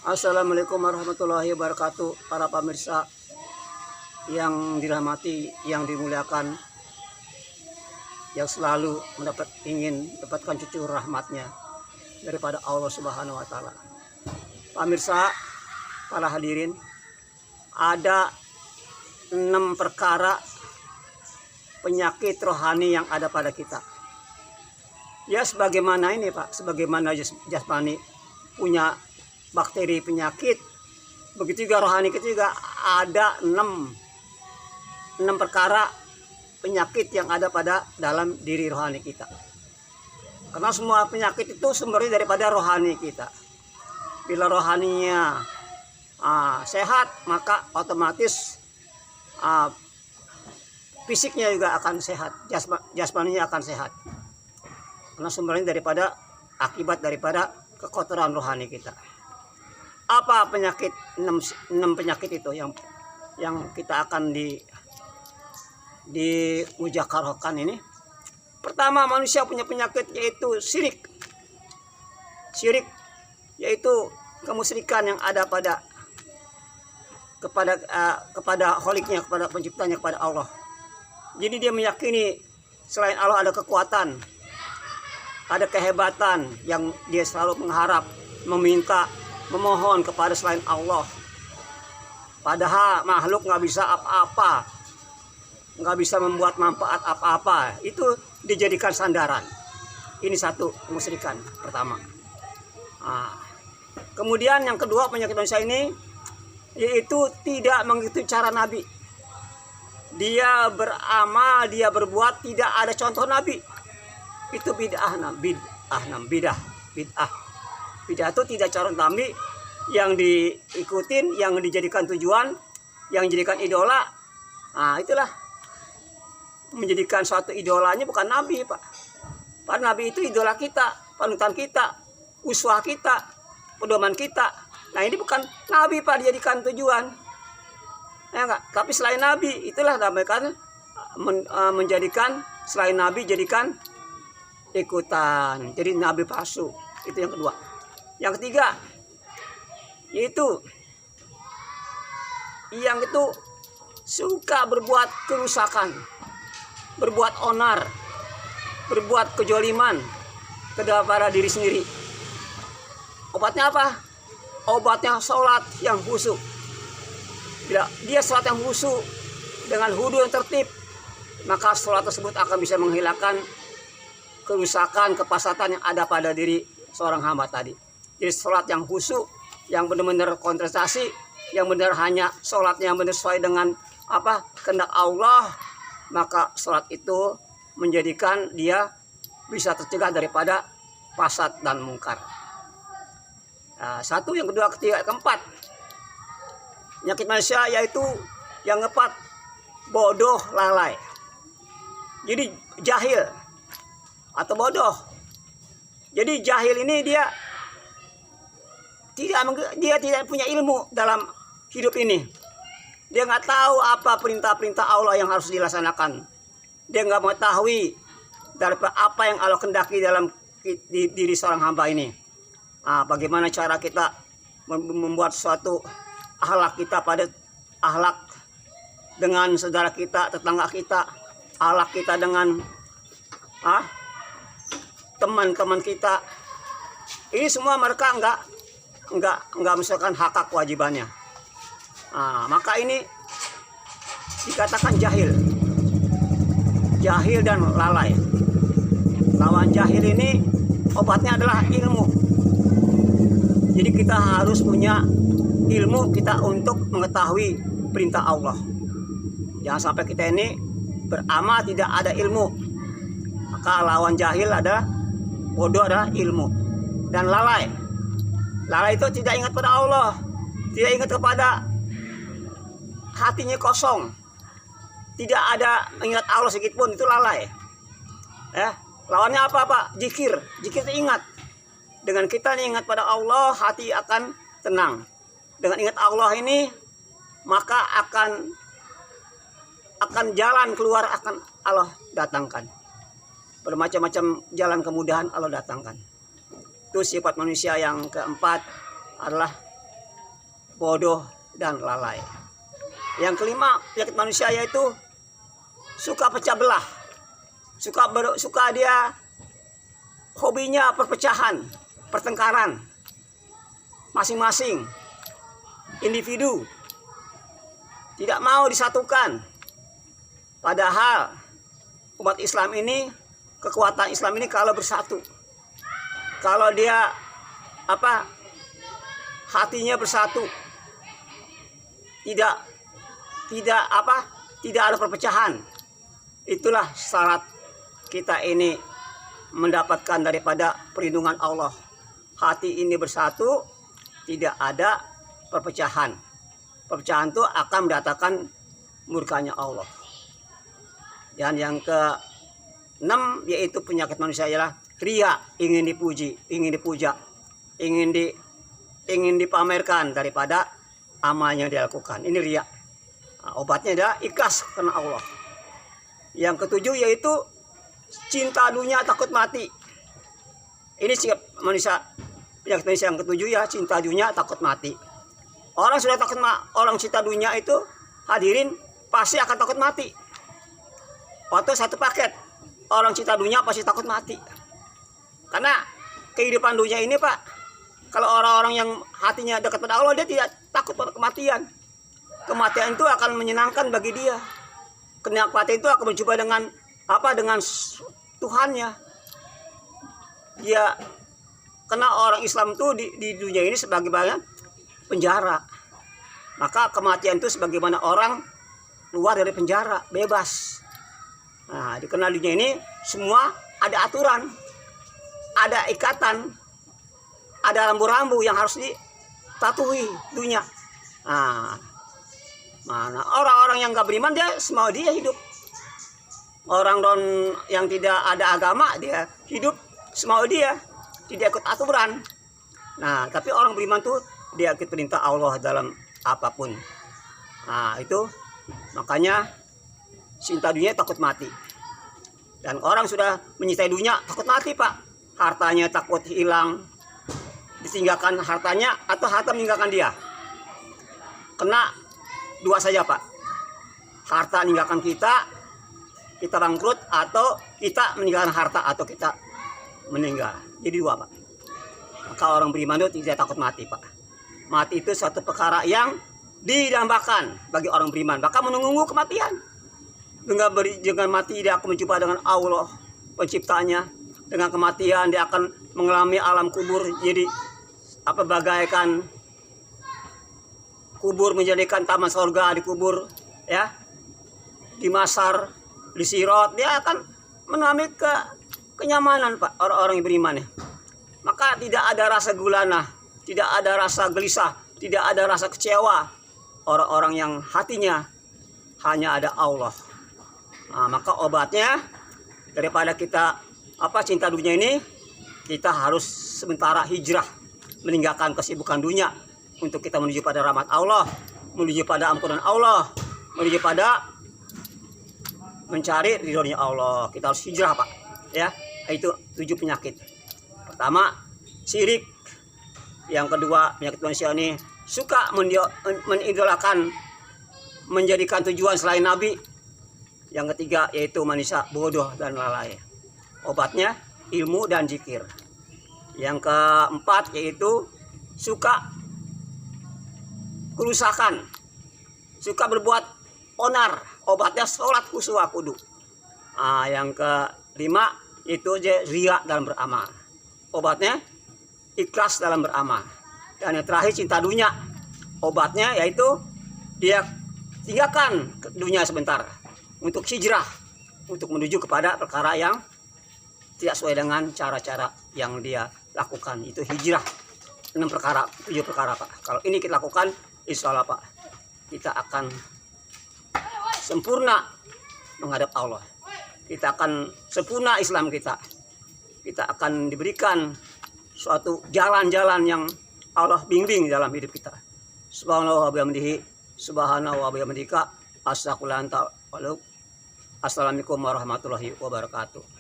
Assalamualaikum warahmatullahi wabarakatuh. Para pemirsa yang dirahmati, yang dimuliakan, yang selalu ingin mendapatkan cucu rahmatnya daripada Allah Subhanahu wa Ta'ala. Pemirsa, para hadirin, ada 6 perkara penyakit rohani yang ada pada kita. Ya, sebagaimana ini Pak, sebagaimana jasmani punya bakteri penyakit, begitu juga rohani kita juga ada 6 perkara penyakit yang ada pada dalam diri rohani kita. Karena semua penyakit itu sumbernya daripada rohani kita. Bila rohaninya sehat, maka otomatis fisiknya juga akan sehat, jasmaninya akan sehat. Karena sumbernya akibat daripada kekotoran rohani kita. Apa penyakit 6 penyakit itu yang kita akan dimujakarahkan ini? Pertama, manusia punya penyakit yaitu syirik. Syirik yaitu kemusyrikan yang ada kepada kholiknya, kepada penciptanya, kepada Allah. Jadi dia meyakini selain Allah ada kekuatan, ada kehebatan yang dia selalu mengharap, meminta, memohon kepada selain Allah. Padahal makhluk nggak bisa apa-apa, nggak bisa membuat manfaat apa-apa. Itu dijadikan sandaran. Ini satu kemusyrikan pertama. Kemudian yang kedua penyakit manusia ini yaitu tidak mengikuti cara Nabi. Dia beramal, dia berbuat tidak ada contoh Nabi. Itu bid'ah. Bid'ah itu tidak cara Nabi yang diikutin, yang dijadikan tujuan, yang dijadikan idola. Itulah menjadikan suatu idolanya bukan Nabi, Pak. Pak, Nabi itu idola kita, panutan kita, uswah kita, pedoman kita. Nah, ini bukan Nabi, Pak, dijadikan tujuan. Ya enggak? Tapi selain Nabi, itulah namanya menjadikan selain Nabi jadikan ikutan. Jadi Nabi palsu. Itu yang kedua. Yang ketiga, yaitu yang itu suka berbuat kerusakan, berbuat onar, berbuat kejoliman kepada diri sendiri. Obatnya apa? Obatnya sholat yang khusyuk. Bila dia sholat yang khusyuk dengan wudu yang tertib, maka sholat tersebut akan bisa menghilangkan kerusakan, kepasatan yang ada pada diri seorang hamba tadi. Jadi sholat yang khusyuk, yang benar-benar konsentrasi, yang benar hanya sholatnya yang benar sesuai dengan kehendak Allah, maka sholat itu menjadikan dia bisa tercegah daripada fasad dan mungkar. Satu, yang kedua, ketiga, keempat. Penyakit manusia yaitu yang keempat, bodoh, lalai. Jadi jahil atau bodoh. Jadi jahil ini dia tidak punya ilmu dalam hidup ini. Dia nggak tahu apa perintah-perintah Allah yang harus dilaksanakan. Dia nggak mengetahui dari apa yang Allah kehendaki dalam diri seorang hamba ini. Bagaimana cara kita membuat suatu akhlak kita pada akhlak dengan saudara kita, tetangga kita, akhlak kita dengan teman-teman kita. Ini semua mereka enggak misalkan hak kewajibannya. Maka ini dikatakan jahil dan lalai. Lawan jahil ini obatnya adalah ilmu. Jadi kita harus punya ilmu kita untuk mengetahui perintah Allah. Jangan sampai kita ini beramal tidak ada ilmu. Maka lawan jahil adalah bodoh, adalah ilmu. Dan lalai itu tidak ingat pada Allah, tidak ingat kepada, hatinya kosong, tidak ada ingat Allah sedikit pun, itu lalai. Lawannya apa Pak? Zikir itu ingat. Dengan kita ingat pada Allah, hati akan tenang. Dengan ingat Allah ini, maka akan jalan keluar akan Allah datangkan. Bermacam-macam jalan kemudahan Allah datangkan. Itu sifat manusia yang keempat adalah bodoh, dan lalai. Yang kelima, penyakit manusia yaitu suka pecah belah. Suka dia hobinya perpecahan, pertengkaran. Masing-masing individu tidak mau disatukan. Padahal umat Islam ini, kekuatan Islam ini kalau bersatu, kalau dia hatinya bersatu, tidak ada perpecahan, itulah syarat kita ini mendapatkan daripada perlindungan Allah. Hati ini bersatu, tidak ada perpecahan. Perpecahan itu akan mendatangkan murkanya Allah. Dan yang ke-6 yaitu penyakit manusia ialah ria, ingin dipuji, ingin dipuja, ingin dipamerkan daripada amalnya dilakukan. Ini ria. Nah, obatnya adalah ikhlas karena Allah. Yang ke-7 yaitu cinta dunia, takut mati. Ini sikap manusia, penyakit manusia yang ke-7 ya, cinta dunia, takut mati. Orang sudah takut orang cinta dunia itu, hadirin, pasti akan takut mati. Waktu satu paket, orang cinta dunia pasti takut mati. Karena kehidupan dunia ini, Pak, kalau orang-orang yang hatinya dekat pada Allah, dia tidak takut pada kematian. Kematian itu akan menyenangkan bagi dia. Kematian itu akan berjumpa dengan dengan Tuhannya. Dia, karena orang Islam itu di dunia ini sebagai penjara. Maka kematian itu sebagaimana orang keluar dari penjara, bebas. Nah, dikenal dunia ini semua ada aturan, ada ikatan, ada rambu-rambu yang harus ditatuhi dunia. Nah, mana orang-orang yang gak beriman, dia semau dia hidup. Orang yang tidak ada agama, dia hidup semau dia, tidak ikut aturan. Nah, tapi orang beriman tuh dia ikut perintah Allah dalam apapun. Nah, itu makanya cinta dunia, takut mati. Dan orang sudah menyintai dunia, takut mati, Pak. Hartanya takut hilang, ditinggalkan hartanya, atau harta meninggalkan dia. Kena dua saja, Pak. Harta meninggalkan kita bangkrut, atau kita meninggalkan harta, atau kita meninggal. Jadi dua, Pak. Maka orang beriman itu tidak takut mati, Pak. Mati itu suatu perkara yang didambakan bagi orang beriman, bahkan menunggu kematian. Dengan mati dia akan menjumpa dengan Allah penciptanya. Dengan kematian dia akan mengalami alam kubur. Jadi bagaikan kubur menjadikan taman surga di kubur, ya, di masar, di sirot, dia akan mengalami kenyamanan, Pak, orang-orang yang beriman ya. Maka tidak ada rasa gulana, tidak ada rasa gelisah, tidak ada rasa kecewa. Orang-orang yang hatinya hanya ada Allah. Nah, maka obatnya daripada kita cinta dunia ini, kita harus sementara hijrah, meninggalkan kesibukan dunia untuk kita menuju pada rahmat Allah, menuju pada ampunan Allah, menuju pada mencari ridhonya Allah. Kita harus hijrah, Pak, ya. Itu 7 penyakit. Pertama, syirik. Yang kedua, penyakit manusia ini suka mengidolakan, menjadikan tujuan selain Nabi. Yang ketiga yaitu manusia bodoh dan lalai. Obatnya ilmu dan zikir. Yang keempat yaitu suka kerusakan, suka berbuat onar. Obatnya sholat khusyuk kudu. Nah, yang kelima itu ria dalam beramal. Obatnya ikhlas dalam beramal. Dan yang terakhir cinta dunia. Obatnya yaitu dia tinggalkan dunia sebentar untuk hijrah, untuk menuju kepada perkara yang tidak sesuai dengan cara-cara yang dia lakukan. Itu hijrah. 7 perkara, Pak. Kalau ini kita lakukan, insya Allah, Pak, kita akan sempurna menghadap Allah. Kita akan sempurna Islam kita. Kita akan diberikan suatu jalan-jalan yang Allah bimbing dalam hidup kita. Subhanallah wa bihamdihi, subhanahu wa bihamdika, astagfirullahaladzim. Assalamualaikum warahmatullahi wabarakatuh.